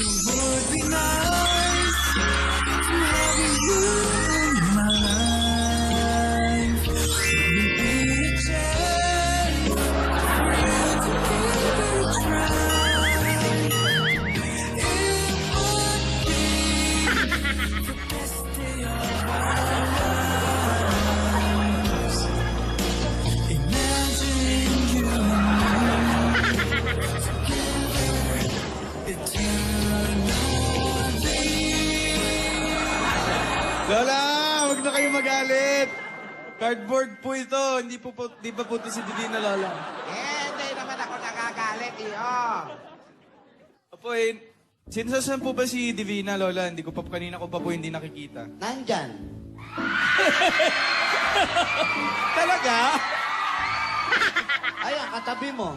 would be nice to have you in my life. Would it be a chance for you to give it a try? It would be the best day of our lives. Imagine you and me together, eternally. Lola, huwag na kayo magalit. Cardboard po ito. Hindi pa po ito si Divina, Lola. Hindi naman ako nagagalit, iyo. Opo, sinasasan po ba si Divina, Lola? Hindi ko pa, kanina ko pa po hindi nakikita. Nandyan. Talaga? Ayan, katabi mo.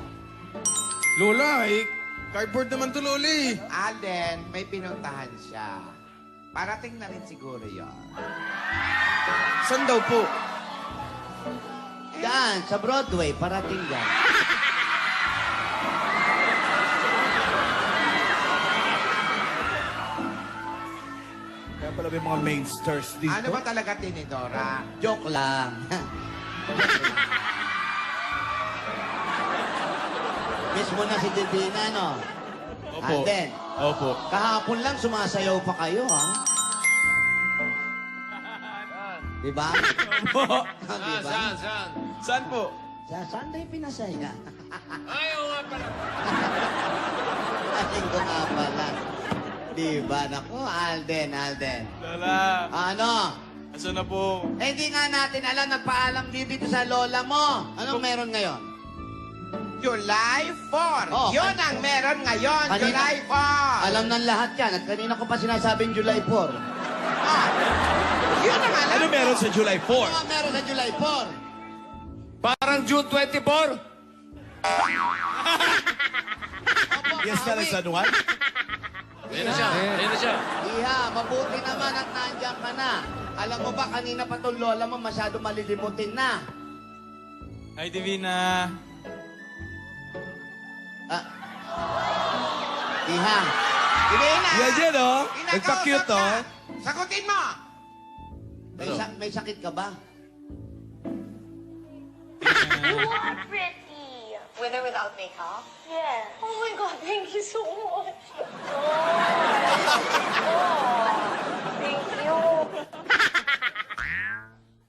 Lola, cardboard naman to, Loli. Alden, may pinuntahan siya. Parating na rin siguro yun. Saan daw po? Yan, sa Broadway, parating yan. Kaya pala may mga main stars dito. Ano ba talaga, Tinidora? Joke lang. Miss mo na si Divina, no? Opo. Alden, Opo. kahapon lang sumasayaw pa kayo, ha? Diba? Opo. Diba? Saan po? Sa Sunday pinasaya. Ayaw nga pala. Ating ko nga pala. Diba? Naku, Alden. Lola, Ano? aso na po? Eh, hindi nga natin alam, nagpaalam dito sa lola mo. Anong meron ngayon? July 4. Oh, Yun ang meron ngayon, Kanina- July 4. Alam ng lahat yan. At kanina ko pa sinasabing July 4. Ah, yun ang alam. Ano meron sa July 4? Ano ang meron sa July 4? Parang June 24. Yes, na lang San Juan? Ayun na siya. Ayun na siya. Iha, mabuti naman at nandiyan ka na. Alam mo ba, kanina pa itong lola mo masyado malilimutin na. Hi, Divina. Iha, Divina! Yan dyan, oh. Kinakausap Nagpa-cute, ka. oh. Sagutin mo! may sakit ka ba? You are pretty. With or without makeup? Yes. Oh my God, thank you so much. Thank you.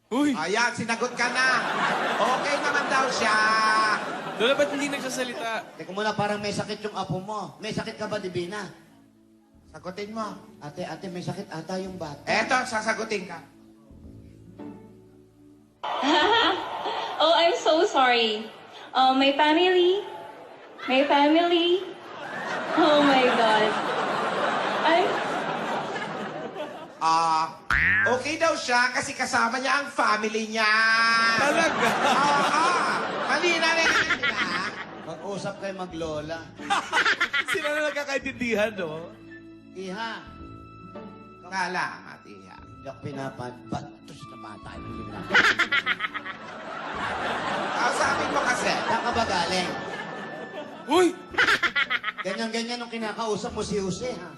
Uy, Ayan, sinagot ka na. Okay naman daw siya. Lola, ba't hindi nagsasalita? Teka muna, parang may sakit yung apo mo. May sakit ka ba, Divina? Sagutin mo. Ate, may sakit ata yung bata. Eto, sasagutin ka. Oh, I'm so sorry. My family. Oh my God. Okay daw siya kasi kasama niya ang family niya. Talaga? Oo. Mali na rin. Diba? Mag-usap kayo maglola. Sila na nagkakaintindihan, no? Iha, Kala, Matiya. hindi ako pinapabatos na bata. Sabi mo kasi. Saan ka ba galing? Uy! Ganyan-ganyan nung kinakausap mo si Jose, ha?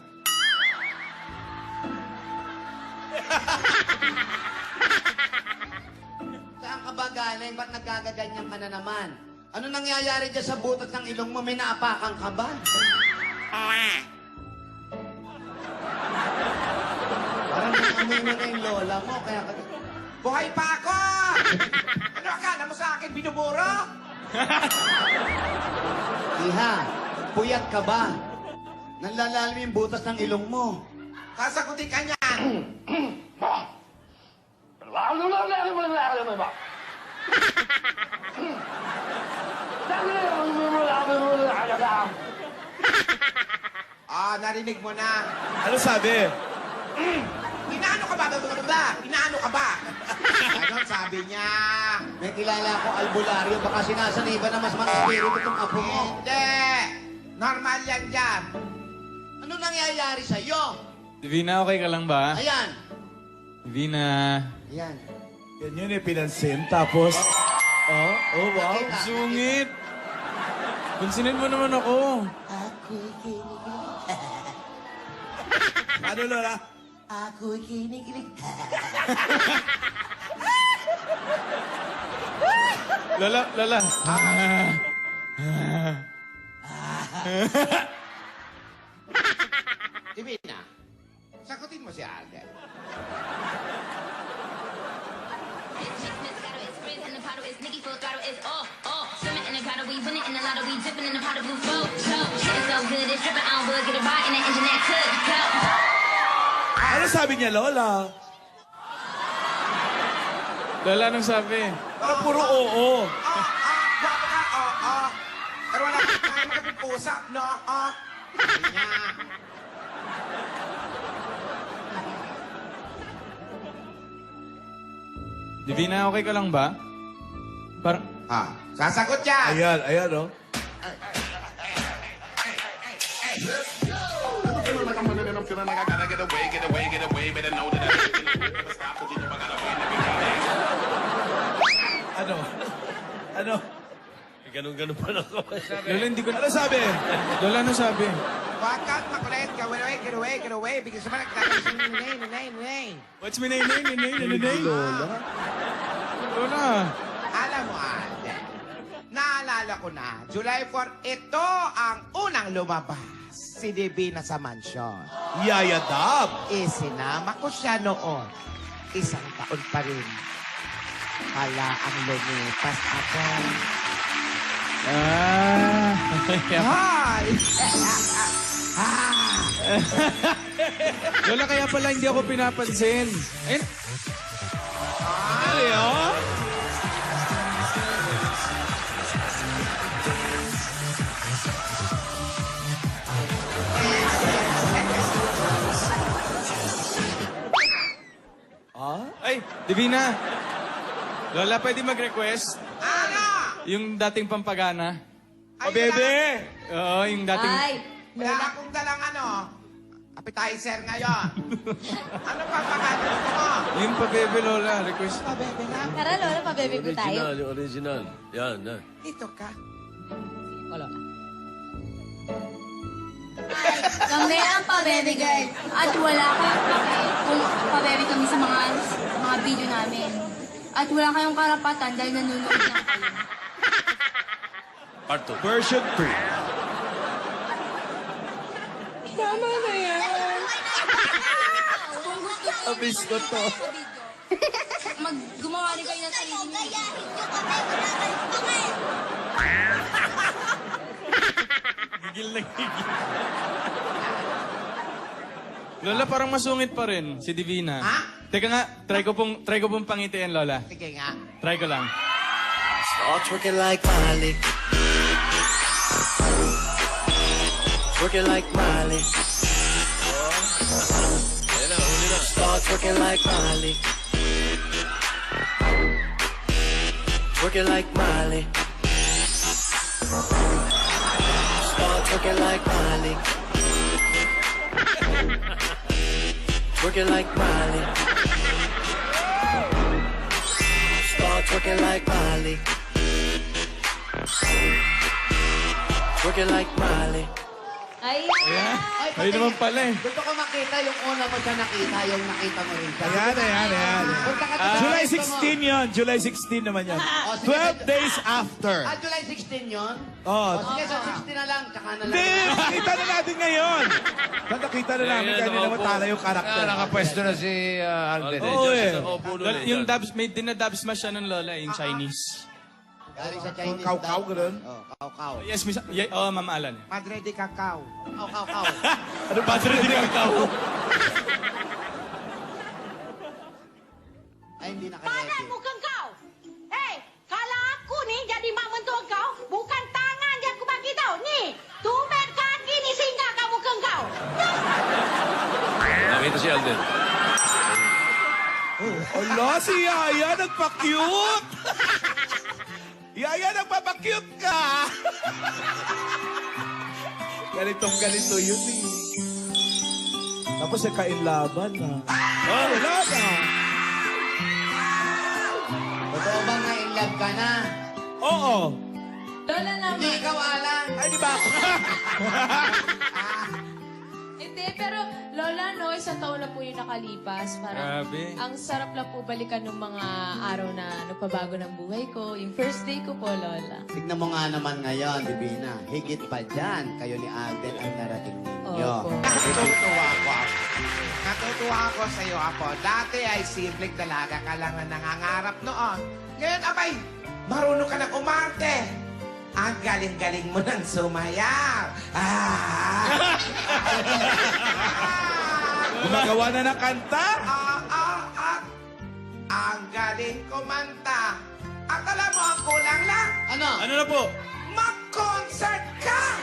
Saan ka ba galing? Ba't nagkagaganyan ka na naman? Ano nangyayari dyan sa butot ng ilong mo? May naapakan ka ba? Parang naamoy mo na yung lola mo, kaya ka... Buhay pa ako! Ano akala mo sa akin, binuburo? Iha, puyat ka ba? Nanlalalim yung butas ng ilong mo. Sasagutin ka niyan. Narinig mo na. Ano sabi? Inaano ka ba? Inaano ka ba? Ano sabi niya? May kilala ko albularyo, baka sinasaniba na mas mga espiritu itong apo mo. Hindi. Normal yan dyan. Ano nangyayari sa'yo? Divina, okay ka lang ba? Ayan. Divina. Ayan. Yan yun pinansin. Tapos, oh wow, Nakita. sungit. Pansinin mo naman ako. Ako'y kinikilig. Ano, Lola? Ako'y kinikilig. Lola. Divina, sagutin mo si Alden. Ano sabi niya, Lola? Lola, anong sabi? Parang puro oo. Gwapo ka, oo. Pero wala kang kaya makapag-usap, no? Sabi niya. Divina, okay ka lang ba? Parang... Sasagot yan. Ayan, oh. Ano? Ganun-ganun pa lang ako. Lola, hindi ko... Ano sabi? Lola, ano sabi? Huwag kang makulit. Get away. Bigyan sa mga nagkakasin nay. What's my name? Lola? Lola. Alam mo, Alden, naalala ko na, July 4, ito ang unang lumabas. Si Divina sa mansyon. Yayadab. Isinama ko siya noon. Isang taon pa rin. Pala ang lumipas ako. Hi! Lola, kaya pala hindi ako pinapansin. Eh? Ano? Ay, Divina. Lola, pwede mag-request? Ano? Yung dating pampagana. Ay, bebe! Oo, yung dating... Ay, Wala akong dalang appetizer ngayon. Ano pa gusto mo? Yung pabebe, Lola, request. Pabebe na. tara Lola, pabebe ko tayo. Yung original. Yan. Ito ka. Kami ang pabebe girl. At wala kayong pake kung pabebe kami sa mga video namin. At wala kayong karapatan dahil nanonood lang kayo. Part 2. Version 3. Tama na yan. Abis ko to. Gumawa rin kayo ng sarili niyo. Gigil na gigil. Lola, parang masungit pa rin si Divina. Ha? Teka nga, try ko pong pangitian, Lola. Sige nga. Try ko lang. Start twerking like Miley. Twerking like Miley. Ayan na, huli na. Start twerking like Miley. Twerking like Miley. Start twerking like Miley. Twerking like Miley. Start twerking like Miley. Twerking like Miley. Ay, Ay naman pala eh. Gusto ko makita yung una mo siya nakita, yung nakita mo rin siya. Ayan. Punta ka doon sa July gusto mo. 16 yun. July 16 naman yan. O, sige, 12 days after. July 16 yun? Oh. O sige, sa 16 na lang, tsaka na lang. Hindi! Nakita na natin ngayon. Nakita na namin kaya hindi naman tala yung karakter. Nakapwesto na si Alden. Oo eh. Nakaupo na Lola, eh, yung dyan. dubs, may dinadubs smash siya ng Lola, yung Chinese. Galing sa Chinese. Kaw-kaw, ganun? Oh, kaw-kaw. Yes, miss. Oh, Ma'am Alan. Madre de cacao. Kaw-kaw. Ano ba? Hindi kang kaw. Ay, hindi Panan naka-ready. mukhang kau? Hei, kalau aku ni jadi mak mentua kau, bukan tangan yang aku bagi tau. Ni, tumben kaki ni singgah kat muka kau. Nakita si Alden. Ala, si Yaya nagpa-cute! Yaya, nagpapa-cute ka! Ganito yun eh. Tapos kainlaban na. Wala na. Totoo bang na-in love ka na? Oo. Lola Hindi naman. ikaw, Alan. Ay, di ba ako? Hindi, pero Lola, no, isang taon na po yung nakalipas. Parang, Grabe. ang sarap lang po balikan ng mga araw na nagpabago ng buhay ko. Yung first day ko po, Lola. Tignan mo nga naman ngayon, Divina. Higit pa dyan, kayo ni Alden ang narating ninyo. Opo. Natutuwa ko. Natutuwa ako sa iyo, Apo. Dati ay simpleng dalaga ka lang na nangangarap noon. Ngayon, abay, marunong ka ng umarte. Ang galing-galing mo ng sumayaw. Gumagawa na ng kanta. Ang galing kumanta. At alam mo, ang kulang lang, Ano? Ano na po? mag-concert ka!